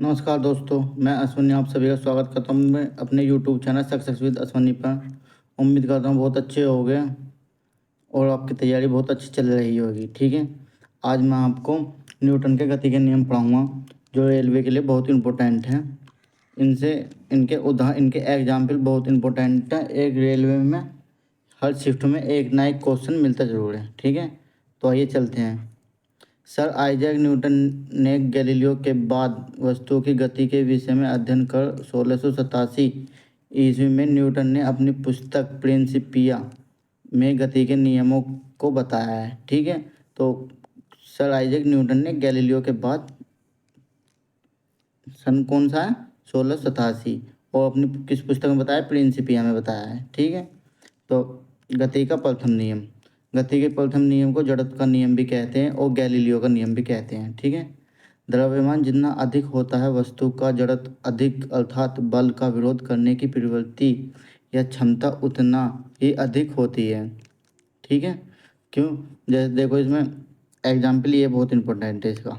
नमस्कार दोस्तों, मैं अश्विनी आप सभी का स्वागत करता हूँ मैं अपने YouTube channel success with Ashwini पर। उम्मीद करता हूँ बहुत अच्छे होंगे और आपकी तैयारी बहुत अच्छी चल रही होगी। ठीक है, आज मैं आपको न्यूटन के गति के नियम पढ़ाऊँगा जो रेलवे के लिए बहुत इम्पोर्टेंट हैं। इनसे इनके एग्जाम्पल बहुत इम्पोर्टेंट है। एक रेलवे में हर शिफ्ट में एक ना एक क्वेश्चन मिलता ज़रूर है। ठीक है, तो आइए चलते हैं। सर आइजैक न्यूटन ने गैलीलियो के बाद वस्तुओं की गति के विषय में अध्ययन कर 1687 ईस्वी में न्यूटन ने अपनी पुस्तक प्रिंसिपिया में गति के नियमों को बताया है। ठीक है, तो सर आइजैक न्यूटन ने गैलीलियो के बाद सन कौन सा है 1687 और अपनी किस पुस्तक में बताया, प्रिंसिपिया में बताया है। ठीक है, तो गति का प्रथम नियम, गति के प्रथम नियम को जड़त्व का नियम भी कहते हैं और गैलीलियो का नियम भी कहते हैं। ठीक है, द्रव्यमान जितना अधिक होता है वस्तु का जड़त्व अधिक अर्थात बल का विरोध करने की प्रवृत्ति या क्षमता उतना ही अधिक होती है। ठीक है, क्यों? जैसे देखो इसमें एग्जाम्पल ये बहुत इंपॉर्टेंट है इसका,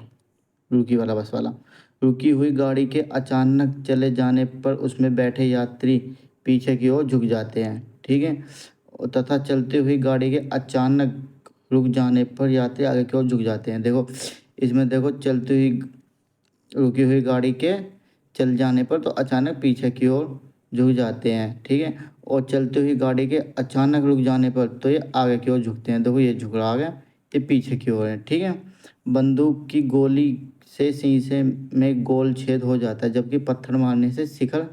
रुकी वाला बस वाला। रुकी हुई गाड़ी के अचानक चले जाने पर उसमें बैठे यात्री पीछे की ओर झुक जाते हैं। ठीक है, तथा चलती हुई गाड़ी के अचानक रुक जाने पर यात्री आगे की ओर झुक जाते हैं। देखो इसमें देखो चलती हुई रुकी हुई गाड़ी के चल जाने पर तो अचानक पीछे की ओर झुक जाते हैं। ठीक है, और चलती हुई गाड़ी के अचानक रुक जाने पर तो ये आगे की ओर झुकते हैं। देखो ये झुक रहा है, ये पीछे की ओर है। ठीक है, बंदूक की गोली से शीशे में गोल छेद हो जाता है जबकि पत्थर मारने से शिखर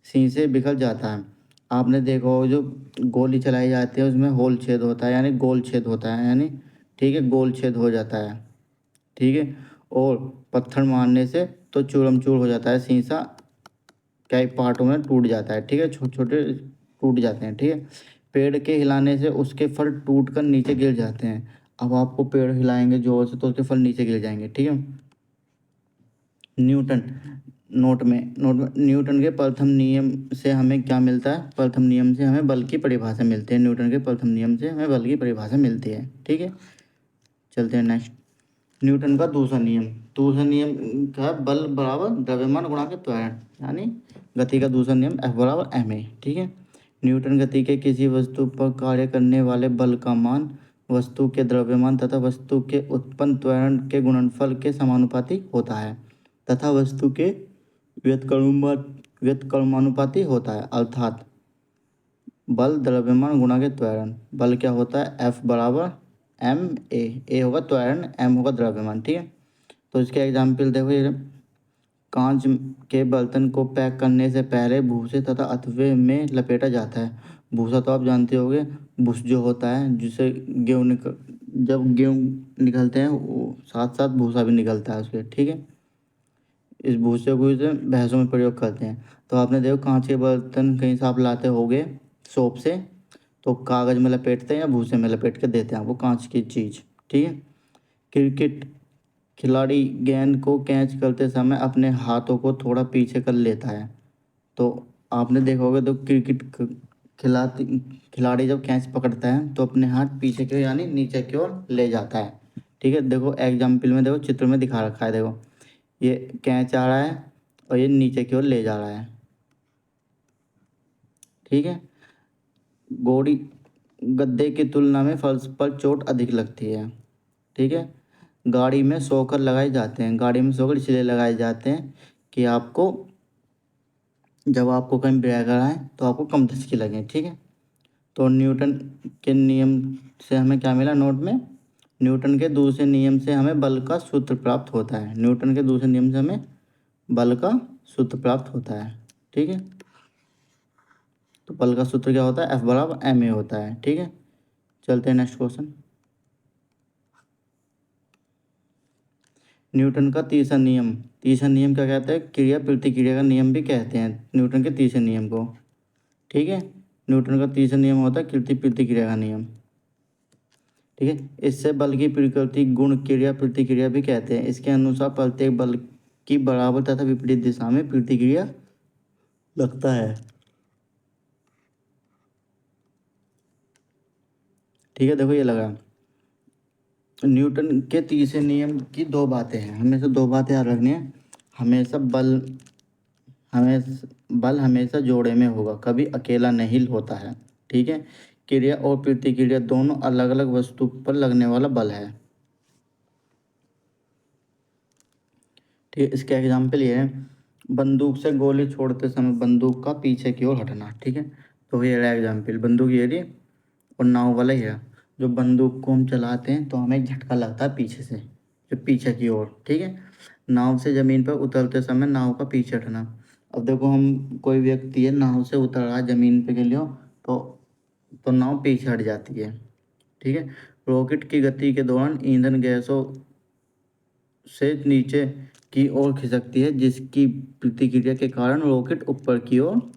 शीशे बिखर जाता है। आपने देखा हो जो गोली चलाई जाती है उसमें होल छेद होता है यानी गोल छेद होता है यानी, ठीक है, गोल छेद हो जाता है। ठीक है, और पत्थर मारने से तो चूरम चूर हो जाता है, शीशा कई पार्टों में टूट जाता है। ठीक है, छोटे छोटे टूट जाते हैं। ठीक है, पेड़ के हिलाने से उसके फल टूट कर नीचे गिर जाते हैं। अब आपको पेड़ हिलाएंगे जोर से तो उसके फल नीचे गिर जाएंगे। ठीक है, न्यूटन नोट में न्यूटन के प्रथम नियम से हमें क्या मिलता है? प्रथम नियम से हमें बल की परिभाषा मिलती है। न्यूटन के प्रथम नियम से हमें बल की परिभाषा मिलती है। ठीक है, चलते हैं नेक्स्ट। न्यूटन का दूसरा नियम क्या है? बल बराबर द्रव्यमान गुणा के त्वरण, यानी गति का दूसरा नियम F बराबर ma। ठीक है, न्यूटन गति के किसी वस्तु पर कार्य करने वाले बल का मान वस्तु के द्रव्यमान तथा वस्तु के उत्पन्न त्वरण के गुणनफल के समानुपाती होता है तथा वस्तु के व्युत्क्रमानुपाती होता है। अर्थात बल द्रव्यमान गुणा के त्वरण। बल क्या होता है? F बराबर एम ए होगा त्वरण, m होगा द्रव्यमान। ठीक है, तो इसके एग्जाम्पल देखो ये कांच के बर्तन को पैक करने से पहले भूसे तथा अथवे में लपेटा जाता है। भूसा तो आप जानते होंगे, भूस जो होता है जिसे जब गेहूँ निकलते हैं वो साथ साथ भूसा भी निकलता है उसके। ठीक है, इस भूसे को इसे भैंसों में प्रयोग करते हैं। तो आपने देखो कांच के बर्तन कहीं से आप लाते होगे शॉप से, तो कागज़ में लपेटते हैं या भूसे में लपेट के देते हैं आपको कांच की चीज़। ठीक है, क्रिकेट खिलाड़ी गेंद को कैच करते समय अपने हाथों को थोड़ा पीछे कर लेता है। तो आपने देखा होगा तो खिलाती खिलाड़ी जब कैच पकड़ता है तो अपने हाथ पीछे की ओर यानी नीचे की ओर ले जाता है। ठीक है, देखो एग्जाम्पल में देखो चित्र में दिखा रखा है। देखो ये कैच आ रहा है और ये नीचे की ओर ले जा रहा है। ठीक है, घोड़ी गद्दे की तुलना में फर्श पर चोट अधिक लगती है। ठीक है, गाड़ी में शॉकर लगाए जाते हैं। गाड़ी में शॉकर इसलिए लगाए जाते हैं कि आपको जब आपको कहीं ब्रेक आए तो आपको कम धचके लगें। ठीक है, तो न्यूटन के नियम से हमें क्या मिला नोट में? न्यूटन के दूसरे नियम से हमें बल का सूत्र प्राप्त होता है। न्यूटन के दूसरे नियम से हमें बल का सूत्र प्राप्त होता है। ठीक है, तो बल का सूत्र क्या होता है? F बराबर ma होता है। ठीक है, चलते हैं नेक्स्ट क्वेश्चन। न्यूटन का तीसरा नियम क्या कहते हैं? क्रिया प्रतिक्रिया का नियम भी कहते हैं न्यूटन के तीसरे नियम को। ठीक है, न्यूटन का तीसरा नियम होता है क्रिया प्रतिक्रिया का नियम। ठीक है, इससे बल की प्रकृति गुण क्रिया प्रतिक्रिया भी कहते हैं। इसके अनुसार प्रत्येक बल की बराबर तथा विपरीत दिशा में प्रतिक्रिया लगता है। ठीक है, देखो ये लगा। न्यूटन के तीसरे नियम की दो बातें हैं, हमें से दो बातें याद रखनी है। हमेशा बल हमेशा जोड़े में होगा, कभी अकेला नहीं होता है। ठीक है। क्रिया और प्रतिक्रिया दोनों अलग अलग वस्तु पर लगने वाला बल है। ठीक है। इसका एग्जाम्पल ये है, बंदूक से गोली छोड़ते समय बंदूक का पीछे की ओर हटना। ठीक है। तो ये रहा एग्जाम्पल, बंदूक ये रही और नाव वाला ही है। जो बंदूक को हम चलाते हैं तो हमें एक झटका लगता है पीछे से, जो पीछे की ओर। ठीक है। नाव से ज़मीन पर उतरते समय नाव का पीछे हटना। अब देखो, हम कोई व्यक्ति है नाव से उतर रहा है ज़मीन पे के लिए, तो नाव पीछे हट जाती है। ठीक है। रॉकेट की गति के दौरान ईंधन गैसों से नीचे की ओर खिसकती है, जिसकी प्रतिक्रिया के कारण रॉकेट ऊपर की ओर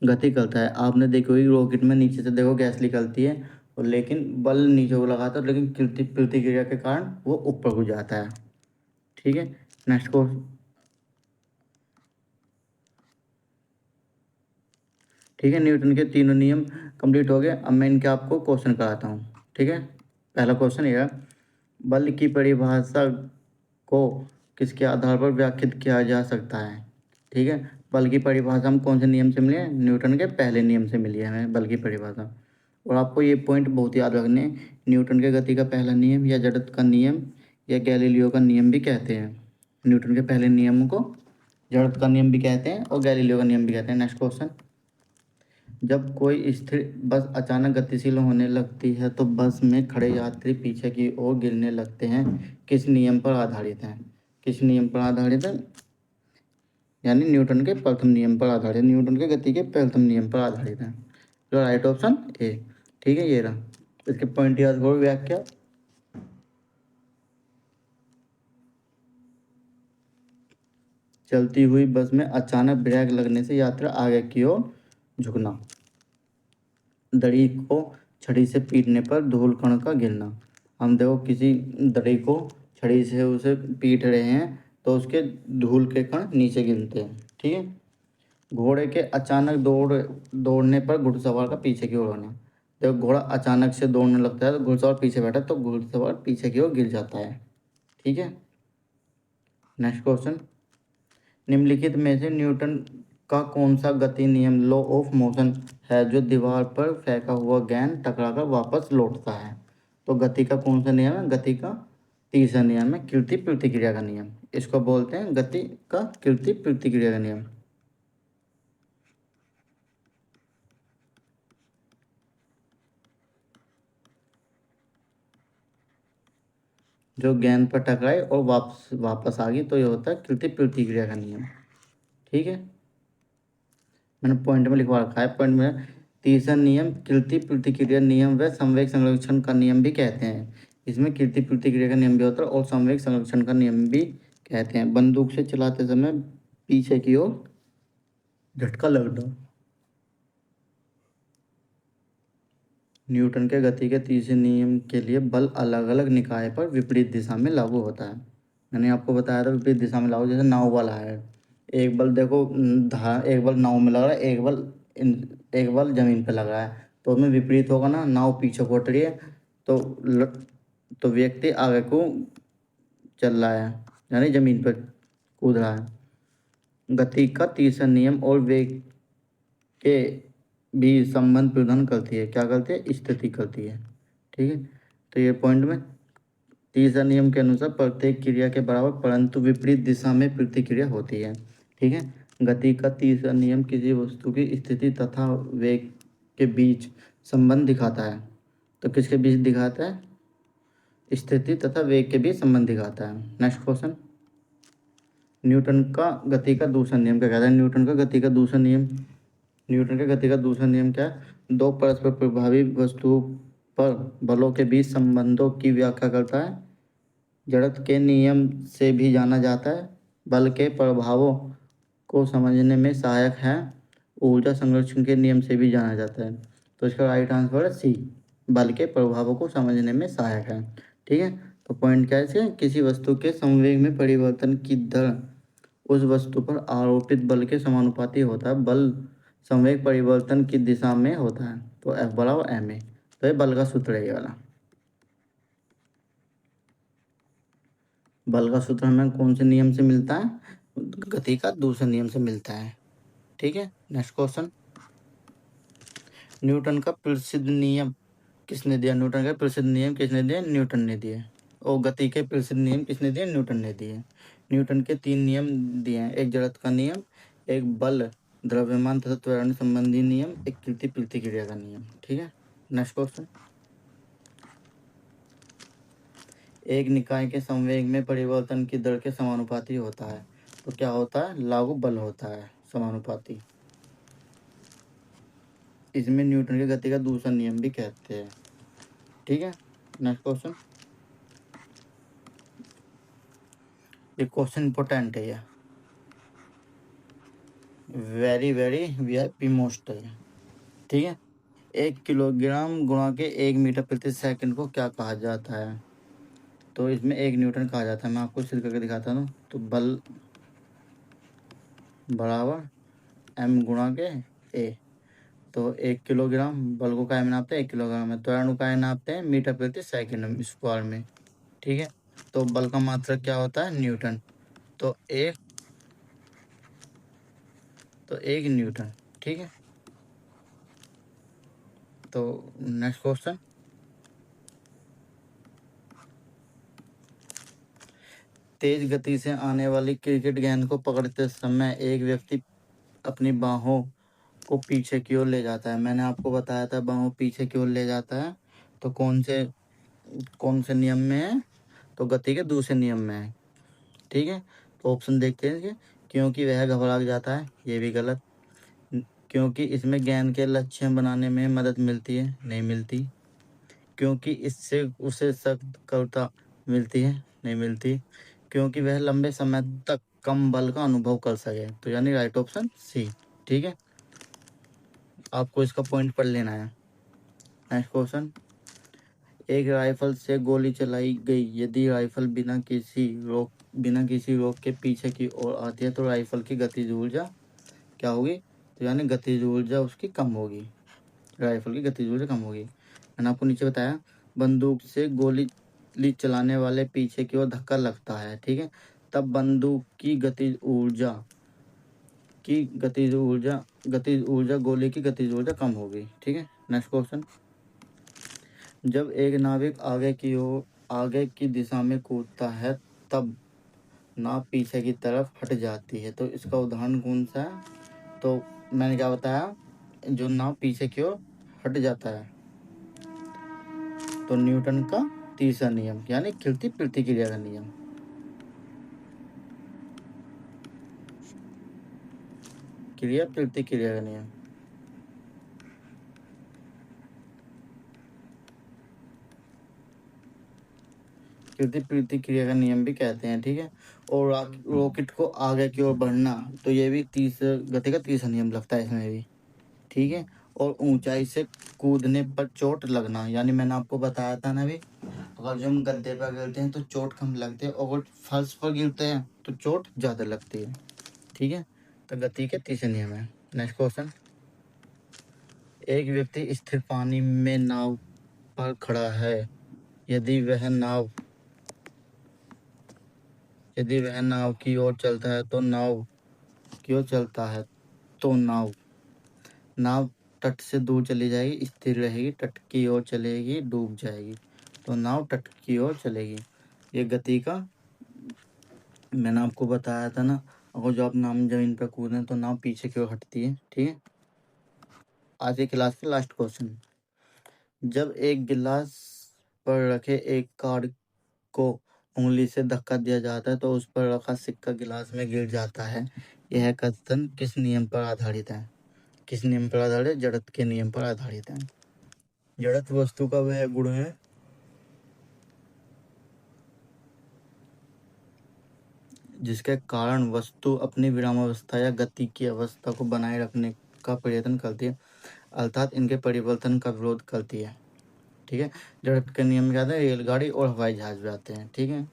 गति करता है। आपने देखो ही रॉकेट में नीचे से देखो गैस निकलती है, और लेकिन बल नीचे को लगाता है, लेकिन प्रतिक्रिया के कारण वो ऊपर को जाता है। ठीक है। नेक्स्ट को, ठीक है, न्यूटन के तीनों नियम कंप्लीट हो गए। अब मैं इनके आपको क्वेश्चन कराता हूँ। ठीक है। पहला क्वेश्चन ये है, बल की परिभाषा को किसके आधार पर व्याख्यात किया जा सकता है। ठीक है। बल की परिभाषा हम कौन से नियम से मिली है? न्यूटन के पहले नियम से मिली है हमें बल की परिभाषा। और आपको ये पॉइंट बहुत याद रखने हैं, न्यूटन के गति का पहला नियम या जड़त्व का नियम या गैलीलियो का नियम भी कहते हैं। न्यूटन के पहले नियम को जड़त्व का नियम भी कहते हैं और गैलीलियो का नियम भी कहते हैं। नेक्स्ट क्वेश्चन, जब कोई स्थिर बस अचानक गतिशील होने लगती है तो बस में खड़े यात्री पीछे की ओर गिरने लगते हैं, किस नियम पर आधारित है? किस नियम पर आधारित है? यानी न्यूटन के प्रथम नियम पर आधारित, न्यूटन के गति के प्रथम नियम पर आधारित है। तो राइट ऑप्शन ए। ठीक है, ये रहा। इसके पॉइंट याद करो, व्याख्या, चलती हुई बस में अचानक ब्रेक लगने से यात्रा आगे की ओर झुकना, दड़ी को छड़ी से पीटने पर धूल कण का गिरना। हम देखो किसी दड़ी को छड़ी से उसे पीट रहे हैं तो उसके धूल के कण नीचे गिरते हैं। ठीक है। घोड़े के अचानक दौड़ने पर घुड़सवार का पीछे की ओर होना। जब घोड़ा अचानक से दौड़ने लगता है तो घुड़सवार पीछे बैठा तो घुड़सवार पीछे की ओर गिर जाता है। ठीक है। नेक्स्ट क्वेश्चन, निम्नलिखित में से न्यूटन का कौन सा गति नियम लॉ ऑफ मोशन है जो दीवार पर फेंका हुआ गेंद टकराकर वापस लौटता है? तो गति का कौन सा नियम है? गति का तीसरा नियम है कृति प्रतिक्रिया का नियम। इसको बोलते हैं गति का कृति प्रतिक्रिया का नियम। जो गेंद पर टकराए और वापस वापस आ गई तो ये होता है कृति प्रतिक्रिया का नियम। ठीक है। मैंने पॉइंट में लिखवा रखा है, पॉइंट में तीसरा नियम कृति प्रतिक्रिया नियम व संवेग संरक्षण का नियम भी कहते हैं। इसमें कृति प्रतिक्रिया का नियम भी होता है और संवेग संरक्षण का नियम भी कहते हैं। बंदूक से चलाते समय पीछे की ओर झटका लगना, न्यूटन के गति के तीसरे नियम के लिए बल अलग अलग निकाय पर विपरीत दिशा में लागू होता है। मैंने आपको बताया था विपरीत दिशा में लागू, जैसे नाव वाला है, एक बल देखो, एक बल नाव में लग रहा है, एक बल जमीन पे लग रहा है, तो उसमें विपरीत होगा ना। नाव पीछे को हट रही है तो तो व्यक्ति आगे को चल रहा है, यानी जमीन पर कूद रहा है। गति का तीसरा नियम और वेग के भी संबंध प्रदान करती है। क्या करती है? स्थिति करती है। ठीक है। तो ये पॉइंट में तीसरा नियम के अनुसार प्रत्येक क्रिया के बराबर परंतु विपरीत दिशा में प्रतिक्रिया होती है। ठीक है। गति का तीसरा नियम किसी वस्तु की स्थिति तथा वेग के बीच संबंध दिखाता है। तो किसके बीच दिखाता है? स्थिति तथा वेग के बीच संबंध दिखाता है। नेक्स्ट क्वेश्चन, न्यूटन का गति का दूसरा नियम क्या कहता है? न्यूटन का गति का दूसरा नियम, न्यूटन के गति का दूसरा नियम क्या है? दो परस्पर प्रभावी वस्तुओं पर बलों के बीच संबंधों की व्याख्या करता है। जड़त्व के नियम से भी जाना जाता है। बल के प्रभावों को समझने में सहायक है। ऊर्जा संरक्षण के नियम से भी जाना जाता है। तो इसका राइट आंसर है सी, बल के प्रभावों को समझने में सहायक है। ठीक है। तो पॉइंट क्या है इसके? किसी वस्तु के संवेग में परिवर्तन की दर उस वस्तु पर आरोपित बल के समानुपाती होता है। बल संवेग परिवर्तन की दिशा में होता है तो F बराबर ma। तो ये बल का सूत्र है ये वाला। बल का सूत्र हमें कौन से नियम से मिलता है? गति का दूसरे नियम से मिलता है। ठीक है, नेक्स्ट क्वेश्चन। न्यूटन का प्रसिद्ध नियम किसने दिया? न्यूटन का प्रसिद्ध नियम किसने दिया? न्यूटन ने दिए। और गति के प्रसिद्ध नियम किसने दिए? न्यूटन ने दिए। न्यूटन के 3 नियम दिए हैं, एक जड़त्व का नियम, एक बल द्रव्यमान तथा त्वरण संबंधी नियम, एक कृति प्रतिक्रिया का नियम। ठीक है, नेक्स्ट क्वेश्चन। एक निकाय के संवेग में परिवर्तन की दर के समानुपाती होता है, तो क्या होता है? लागू बल होता है समानुपाती। इसमें न्यूटन की गति का दूसरा नियम भी कहते हैं। ठीक है, नेक्स्ट क्वेश्चन। ये क्वेश्चन इंपॉर्टेंट है, ये वेरी वेरी वीआईपी मोस्ट है। ठीक है, 1 किलोग्राम गुणा के 1 मीटर प्रति सेकंड को क्या कहा जाता है? तो इसमें 1 न्यूटन कहा जाता है। मैं आपको सिद्ध करके दिखाता हूँ। तो बल बराबर m गुणा के a। तो 1 किलोग्राम बल को काय में नापते हैं? 1 किलोग्राम में। त्वरण को काय नापते हैं? मीटर प्रति सेकंड स्क्वायर में। ठीक है, तो बल का मात्रक क्या होता है? न्यूटन। तो 1 न्यूटन। ठीक है, तो नेक्स्ट क्वेश्चन। तेज गति से आने वाली क्रिकेट गेंद को पकड़ते समय एक व्यक्ति अपनी बाहों को पीछे की ओर ले जाता है। मैंने आपको बताया था बाहों पीछे की ओर ले जाता है, तो कौन से नियम में है? तो गति के दूसरे नियम में है। ठीक है, तो ऑप्शन देखते हैं कि क्योंकि वह घबरा जाता है, ये भी गलत। क्योंकि इसमें गेंद के लक्ष्य बनाने में मदद मिलती है, नहीं मिलती। क्योंकि इससे उसे सख्त करता मिलती है, नहीं मिलती। क्योंकि वह लंबे समय तक कम बल का अनुभव कर सके, तो यानी राइट ऑप्शन सी। ठीक है, आपको इसका पॉइंट पढ़ लेना है। Next question. एक राइफल से गोली चलाई गई, यदि राइफल बिना किसी रोक के पीछे की ओर आती है तो राइफल की गतिज ऊर्जा क्या होगी? तो यानी गतिज ऊर्जा उसकी कम होगी, राइफल की गतिज ऊर्जा कम होगी। मैंने आपको नीचे बताया बंदूक से गोली चलाने वाले पीछे की ओर धक्का लगता है। ठीक है, तब बंदूक की गतिज ऊर्जा गोली की गतिज ऊर्जा कम होगी। ठीक है, नेक्स्ट क्वेश्चन। जब एक नाविक आगे की दिशा में कूदता है तब नाव पीछे की तरफ हट जाती है, तो इसका उदाहरण कौन सा है? तो मैंने क्या बताया? जो नाव पीछे की ओर हट जाता है, तो न्यूटन का तीसरा नियम यानी कृति प्रतिक्रिया का नियम। क्रिया प्रतिक्रिया का नियम। कृति प्रतिक्रिया का नियम भी कहते हैं। ठीक है, और रॉकेट को आगे की ओर बढ़ना, तो ये भी गति का तीसरा नियम लगता है इसमें भी। ठीक है, और ऊंचाई से कूदने पर चोट लगना, यानी मैंने आपको बताया था ना अभी, अगर जो हम गद्दे पर गिरते हैं तो चोट कम लगती है, और फर्श पर गिरते हैं तो चोट ज़्यादा लगती है। ठीक है, तो गति के तीसरे नियम है। Next question. एक व्यक्ति स्थिर पानी में नाव पर खड़ा है, यदि वह नाव की ओर चलता है तो नाव तट से दूर चली जाएगी, स्थिर रहेगी, तट की ओर चलेगी, डूब जाएगी। तो नाव तट की ओर चलेगी। ये गति का मैंने आपको बताया था ना, अगर जो आप नाव जमीन पर कूदें तो नाव पीछे की ओर हटती है। ठीक है, आज की क्लास का लास्ट क्वेश्चन। जब एक गिलास पर रखे एक कार्ड को उंगली से धक्का दिया जाता है तो उस पर रखा सिक्का गिलास में गिर जाता है, यह कथन किस नियम पर आधारित है? किस नियम पर आधारित? जड़त्व के नियम पर आधारित है। जड़त्व वस्तु का वह गुण है जिसके कारण वस्तु अपनी विरामावस्था या गति की अवस्था को बनाए रखने का प्रयत्न करती है, अर्थात इनके परिवर्तन का विरोध करती है। ठीक है, जड़त्व के नियम क्या आते हैं? रेलगाड़ी और हवाई जहाज भी आते हैं। ठीक है,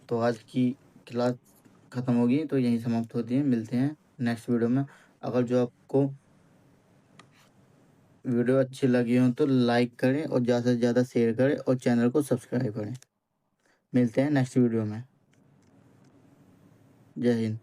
तो आज की क्लास ख़त्म होगी, तो यहीं समाप्त होती है। मिलते हैं नेक्स्ट वीडियो में। अगर जो आपको वीडियो अच्छी लगी हो तो लाइक करें और ज़्यादा से ज़्यादा शेयर करें और चैनल को सब्सक्राइब करें। मिलते हैं नेक्स्ट वीडियो में। जय हिंद।